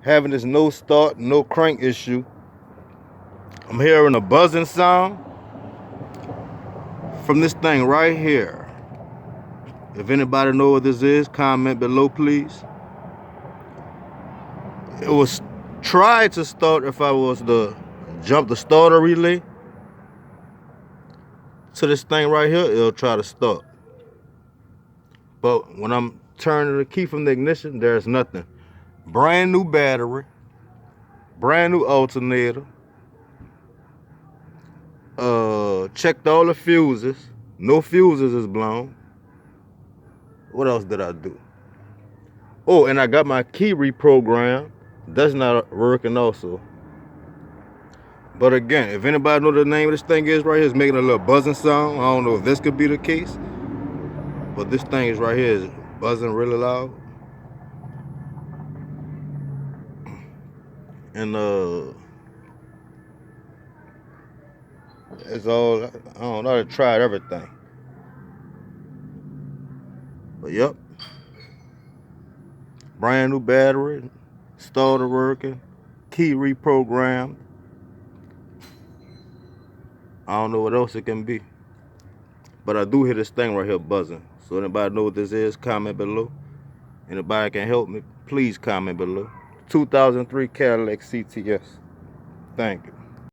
having this no start, no crank issue. I'm hearing a buzzing sound from this thing right here. If anybody know what this is, comment below, please. It was try to start if I was to jump the starter relay to this thing right here, it'll try to start. But when I'm turning the key from the ignition, there's nothing. Brand new battery, brand new alternator. Checked all the fuses. No fuses is blown. What else did I do? Oh, and I got my key reprogrammed. That's not working also. But again, if anybody know the name of this thing is right here, it's making a little buzzing sound. I don't know if this could be the case, but this thing is right here is buzzing really loud. And it's all, I don't know, I tried everything. But yep, brand new battery, starter working, key reprogrammed. I don't know what else it can be. But I do hear this thing right here buzzing. So anybody know what this is, comment below. Anybody can help me, please comment below. 2003 Cadillac CTS. Thank you.